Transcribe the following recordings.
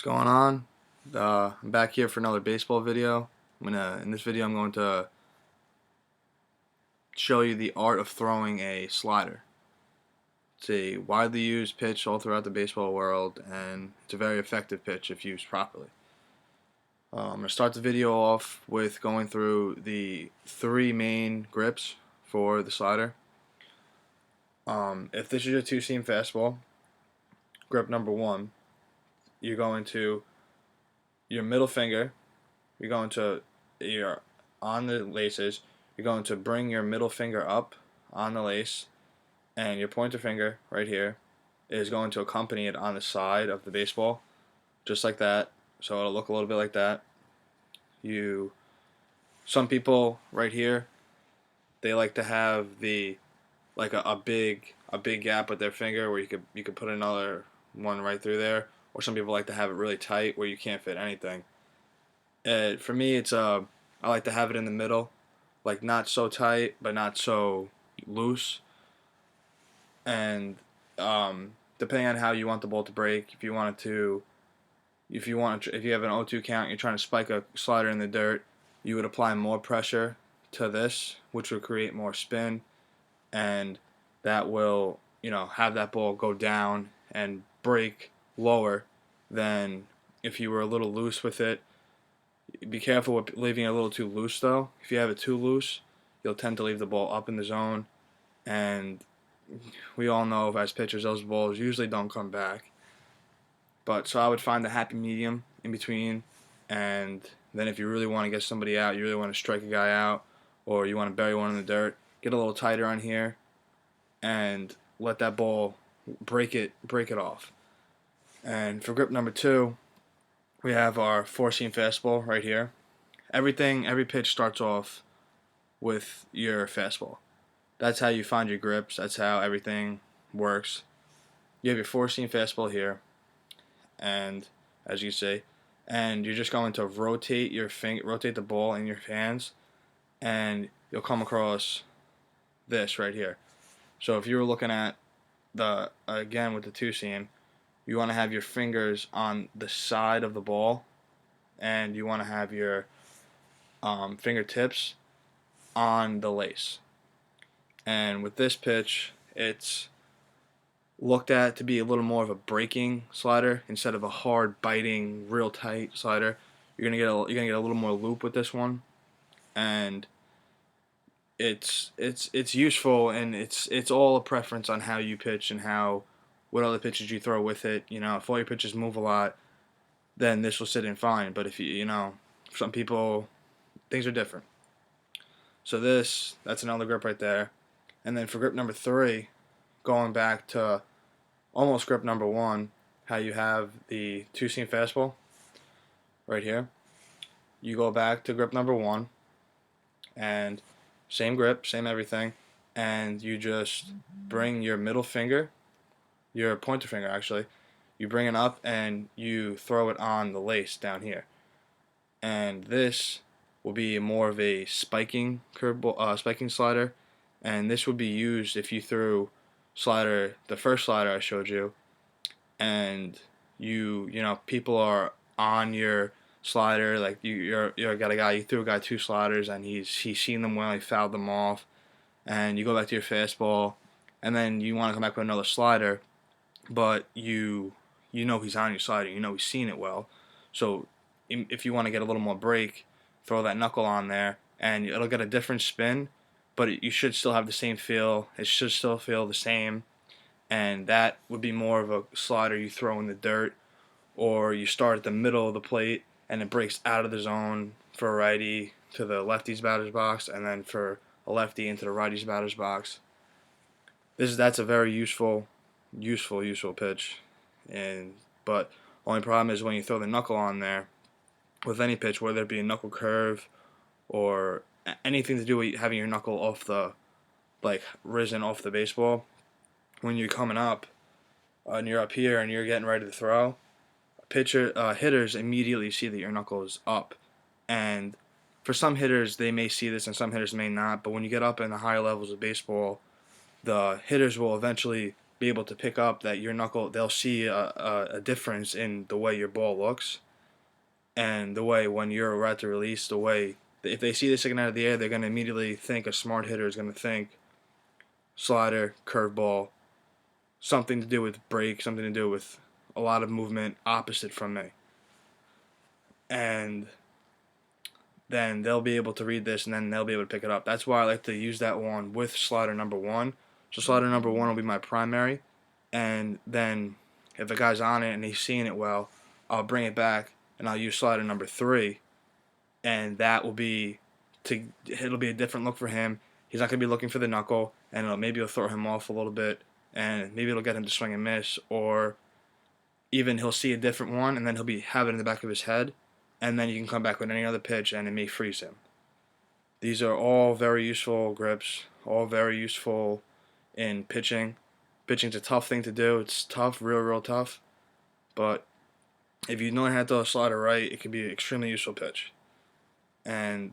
What's going on? I'm back here for another baseball video. In this video I'm going to show you the art of throwing a slider. It's a widely used pitch all throughout the baseball world, and it's a very effective pitch if used properly. I'm going to start the video off with going through the three main grips for the slider. If this is a two-seam fastball, grip number one, you're going to your middle finger, you're going to your on the laces, you're going to bring your middle finger up on the lace, and your pointer finger right here is going to accompany it on the side of the baseball, just like that. So it'll look a little bit like that. Some people right here, they like to have a big gap with their finger where you could put another one right through there, or some people like to have it really tight where you can't fit anything. For me, I like to have it in the middle, like not so tight but not so loose. And depending on how you want the ball to break, if you have an 0-2 count, you're trying to spike a slider in the dirt, you would apply more pressure to this, which would create more spin, and that will have that ball go down and break lower than if you were a little loose with it. Be careful with leaving it a little too loose, though. If you have it too loose, you'll tend to leave the ball up in the zone, and we all know as pitchers those balls usually don't come back. But so I would find the happy medium in between, and then if you really want to get somebody out, you really want to strike a guy out, or you want to bury one in the dirt, get a little tighter on here, and let that ball break it off. And for grip number two, we have our four-seam fastball right here. Every pitch starts off with your fastball. That's how you find your grips. That's how everything works. You have your four-seam fastball here, and as you see, and you're just going to rotate the ball in your hands, and you'll come across this right here. So if you were looking at again with the two-seam, you want to have your fingers on the side of the ball, and you want to have your fingertips on the lace. And with this pitch, it's looked at to be a little more of a breaking slider instead of a hard biting, real tight slider. You're gonna get a little more loop with this one, and it's useful, and it's all a preference on how you pitch and what other pitches you throw with it. If all your pitches move a lot, then this will sit in fine. But if some people, things are different. So that's another grip right there. And then for grip number three, going back to almost grip number one, how you have the two-seam fastball right here. You go back to grip number one, and same grip, same everything, and you just bring your middle finger, your pointer finger actually, you bring it up and you throw it on the lace down here. And this will be more of a spiking spiking slider, and this would be used if you threw the first slider I showed you, and people are on your slider, like you got a guy, you threw a guy two sliders and he's seen them well, he fouled them off, and you go back to your fastball, and then you want to come back with another slider, but he's on your slider, he's seen it well, so if you want to get a little more break, throw that knuckle on there, and it'll get a different spin, but you should still have the same feel. It should still feel the same, and that would be more of a slider you throw in the dirt, or you start at the middle of the plate and it breaks out of the zone for a righty to the lefty's batter's box, and then for a lefty into the righty's batter's box. That's a very useful pitch, but only problem is when you throw the knuckle on there with any pitch, whether it be a knuckle curve or anything to do with having your knuckle risen off the baseball. When you're coming up and you're up here and you're getting ready to throw, hitters immediately see that your knuckle is up, and for some hitters they may see this and some hitters may not. But when you get up in the higher levels of baseball, the hitters will eventually be able to pick up that your knuckle, they'll see a difference in the way your ball looks and the way when you're about to release, the way if they see this sticking out of the air, they're going to immediately think, a smart hitter is going to think slider, curveball, something to do with break, something to do with a lot of movement opposite from me. And then they'll be able to read this and then they'll be able to pick it up. That's why I like to use that one with slider number one. So slider number one will be my primary, and then if a guy's on it and he's seeing it well, I'll bring it back and I'll use slider number three, and that will be it'll be a different look for him. He's not gonna be looking for the knuckle, and maybe it'll throw him off a little bit, and maybe it'll get him to swing and miss, or even he'll see a different one and then he'll have it in the back of his head, and then you can come back with any other pitch and it may freeze him. These are all very useful grips, all very useful in pitching. Pitching's a tough thing to do. It's tough, real tough. But if you know how to throw a slider right, it can be an extremely useful pitch. And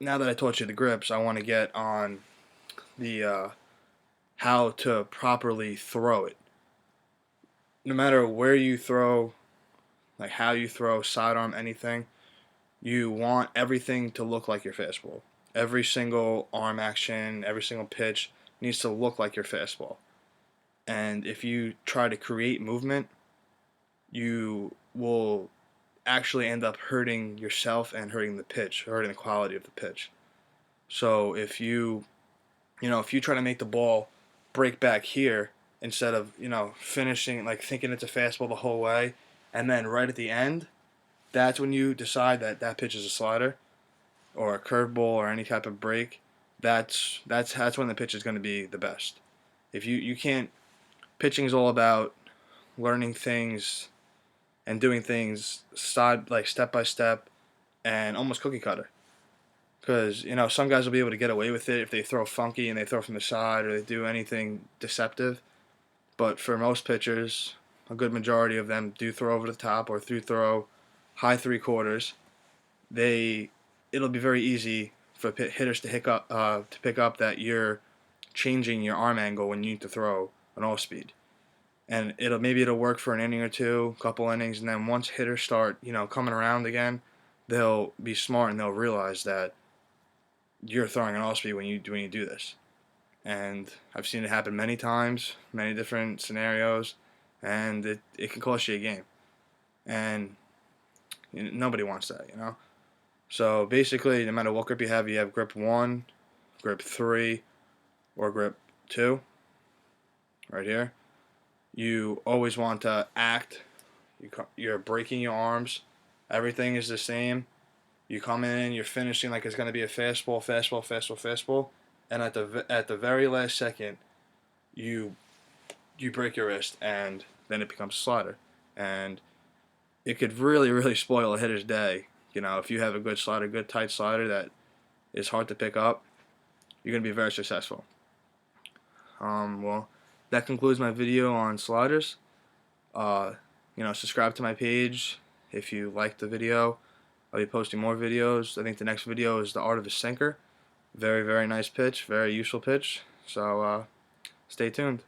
now that I taught you the grips, I want to get on the how to properly throw it. No matter where you throw, like how you throw, sidearm, anything, you want everything to look like your fastball. Every single arm action, every single pitch needs to look like your fastball. And if you try to create movement, you will actually end up hurting yourself and hurting the pitch, hurting the quality of the pitch. So if you try to make the ball break back here instead of, finishing, like thinking it's a fastball the whole way, and then right at the end, that's when you decide that pitch is a slider or a curveball or any type of break. That's when the pitch is going to be the best. If you can't, pitching is all about learning things and doing things step by step and almost cookie cutter. Because some guys will be able to get away with it if they throw funky and they throw from the side or they do anything deceptive. But for most pitchers, a good majority of them do throw over the top or throw high 3/4. It'll be very easy for hitters to pick up that you're changing your arm angle when you need to throw an off speed, and it'll work for an inning or two, couple innings, and then once hitters start coming around again, they'll be smart and they'll realize that you're throwing an off speed when you do this. And I've seen it happen many times, many different scenarios, and it can cost you a game, and nobody wants that, So basically, no matter what grip you have grip 1, grip 3, or grip 2, right here. You always want to act. You're breaking your arms. Everything is the same. You come in, you're finishing like it's going to be a fastball, and at the very last second, you break your wrist, and then it becomes a slider, and it could really spoil a hitter's day. If you have a good slider, good tight slider that is hard to pick up, you're going to be very successful. Well, that concludes my video on sliders. Subscribe to my page if you liked the video. I'll be posting more videos. I think the next video is the art of a sinker. Very nice pitch, very useful pitch. So stay tuned.